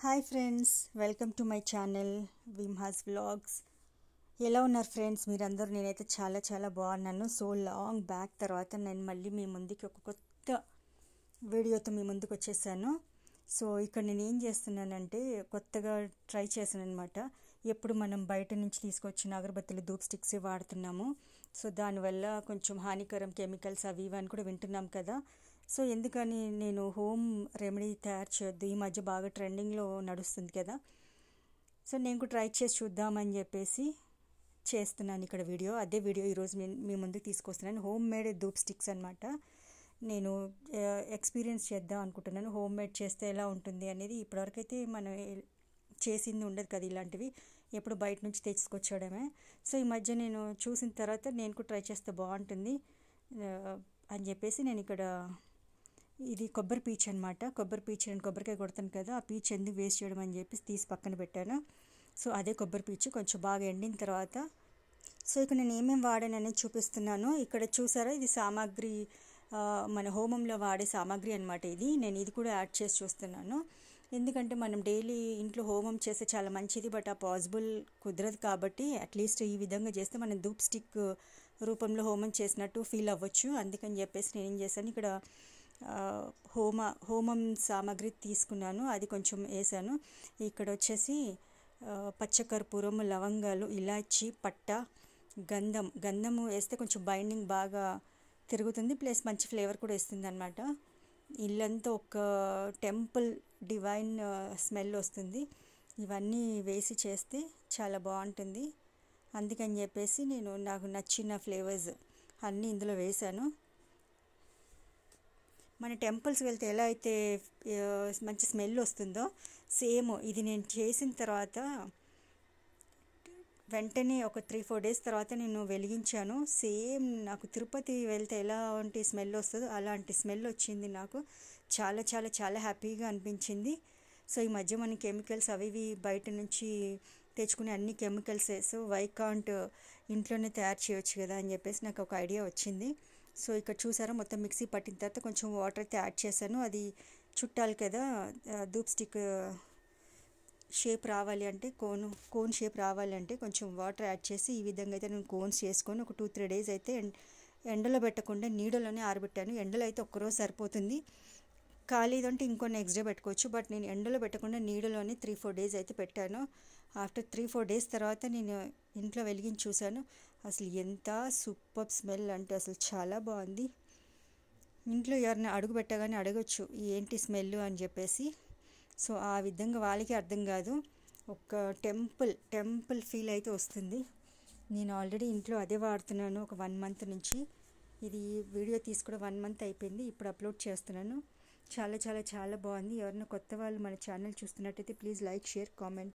Hi friends, welcome to my channel Vimhas vlogs. ఎలా ఉన్నారు friends మీరందరూ? నేనైతే చాలా చాలా బాగున్నాను. సో లాంగ్ బ్యాక్ తర్వాత నేను మళ్ళీ మీ ముందుకి ఒక కొత్త వీడియోతో మీ ముందుకు వచ్చేసాను. సో ఇక్కడ నేను ఏం చేస్తున్నానంటే కొత్తగా ట్రై చేశాను అనమాట. ఎప్పుడు మనం బయట నుంచి తీసుకొచ్చిన అగరబత్తులు ధూప్ స్టిక్స్ వాడుతున్నాము. సో దానివల్ల కొంచెం హానికరం కెమికల్స్ అవి ఇవి అని కూడా వింటున్నాం కదా. సో ఎందుకని నేను హోమ్ రెమెడీ తయారు చేయొద్దు, ఈ మధ్య బాగా ట్రెండింగ్లో నడుస్తుంది కదా. సో నేను కూడా ట్రై చేసి చూద్దామని చెప్పేసి చేస్తున్నాను ఇక్కడ వీడియో. అదే వీడియో ఈరోజు నేను మీ ముందుకు తీసుకొస్తున్నాను. హోమ్ మేడ్ ధూప్ స్టిక్స్ అనమాట. నేను ఎక్స్పీరియన్స్ చేద్దాం అనుకుంటున్నాను. హోమ్ మేడ్ చేస్తే ఎలా ఉంటుంది అనేది. ఇప్పటివరకైతే మనం చేసింది ఉండదు కదా ఇలాంటివి, ఎప్పుడు బయట నుంచి తెచ్చుకొచ్చడమే. సో ఈ మధ్య నేను చూసిన తర్వాత నేను కూడా ట్రై చేస్తే బాగుంటుంది అని చెప్పేసి నేను ఇక్కడ ఇది కొబ్బరి పీచు అనమాట. కొబ్బరి పీచు నేను కొబ్బరికాయ కొడతాను కదా, ఆ పీచు ఎందుకు వేస్ట్ చేయడం అని చెప్పేసి తీసి పక్కన పెట్టాను. సో అదే కొబ్బరి పీచు కొంచెం బాగా ఎండిన తర్వాత సో ఇక్కడ నేను ఏమేమి వాడాను అనేది చూపిస్తున్నాను. ఇక్కడ చూసారా, ఇది సామాగ్రి, మన హోమంలో వాడే సామాగ్రి అనమాట. నేను ఇది కూడా యాడ్ చేసి చూస్తున్నాను. ఎందుకంటే మనం డైలీ ఇంట్లో హోమం చేస్తే చాలా మంచిది, బట్ ఆ పాసిబుల్ కుదరదు. కాబట్టి అట్లీస్ట్ ఈ విధంగా చేస్తే మనం ధూప్ స్టిక్ రూపంలో హోమం చేసినట్టు ఫీల్ అవ్వచ్చు. అందుకని చెప్పేసి నేను ఏం చేశాను, ఇక్కడ హోమం సామాగ్రి తీసుకున్నాను, అది కొంచెం వేసాను. ఇక్కడ వచ్చేసి పచ్చకర్పూరం, లవంగాలు, ఇలాచి, పట్ట, గంధము వేస్తే కొంచెం బైండింగ్ బాగా తిరుగుతుంది, ప్లస్ మంచి ఫ్లేవర్ కూడా ఇస్తుంది అనమాట. ఇల్లంతా ఒక టెంపుల్ డివైన్ స్మెల్ వస్తుంది. ఇవన్నీ వేసి చేస్తే చాలా బాగుంటుంది. అందుకని చెప్పేసి నాకు నచ్చిన ఫ్లేవర్స్ అన్నీ ఇందులో వేసాను. మన టెంపుల్స్ వెళ్తే ఎలా అయితే మంచి స్మెల్ వస్తుందో, సేమ్ ఇది నేను చేసిన తర్వాత వెంటనే ఒక 3-4 డేస్ తర్వాత నేను వెలిగించాను. సేమ్ నాకు తిరుపతి వెళ్తే ఎలాంటి స్మెల్ వస్తుందో అలాంటి స్మెల్ వచ్చింది. నాకు చాలా చాలా చాలా హ్యాపీగా అనిపించింది. సో ఈ మధ్య మన కెమికల్స్ అవి ఇవి బయట నుంచి తెచ్చుకునే అన్ని కెమికల్సే. సో వై కాంట్ ఇంట్లోనే తయారు చేయొచ్చు కదా అని చెప్పేసి నాకు ఒక ఐడియా వచ్చింది. సో ఇక్కడ చూసారా, మొత్తం మిక్సీ పట్టిన తర్వాత కొంచెం వాటర్ అయితే యాడ్ చేశాను. అది చుట్టాలి కదా, ధూప్ స్టిక్ షేప్ రావాలి అంటే, కోన్ షేప్ రావాలి అంటే కొంచెం వాటర్ యాడ్ చేసి ఈ విధంగా అయితే నేను కోన్స్ చేసుకొని ఒక 2-3 డేస్ అయితే ఎండలో పెట్టకుండా నీడలోనే ఆరబెట్టాను. ఎండలో అయితే ఒక్కరోజు సరిపోతుంది, ఖాళీదంటే ఇంకో నెక్స్ట్ డే పెట్టుకోవచ్చు. బట్ నేను ఎండలో పెట్టకుండా నీడలోనే 3-4 డేస్ అయితే పెట్టాను. ఆఫ్టర్ 3-4 డేస్ తర్వాత నేను ఇంట్లో వెలిగించి చూశాను. అసలు ఎంత సూపర్ స్మెల్ అంటే అసలు చాలా బాగుంది. ఇంట్లో ఎవరిని అడుగు పెట్టగానే అడగచ్చు ఏంటి స్మెల్ అని చెప్పేసి. సో ఆ విధంగా వాళ్ళకి అర్థం కాదు, ఒక టెంపుల్ ఫీల్ అయితే వస్తుంది. నేను ఆల్రెడీ ఇంట్లో అదే వాడుతున్నాను ఒక 1 మంత్ నుంచి. ఇది వీడియో తీసుకుని 1 మంత్ అయిపోయింది, ఇప్పుడు అప్లోడ్ చేస్తున్నాను. చాలా చాలా చాలా బాగుంది. ఎవరైనా కొత్త వాళ్ళు మన ఛానల్ చూస్తున్నట్టయితే ప్లీజ్ లైక్, షేర్, కామెంట్.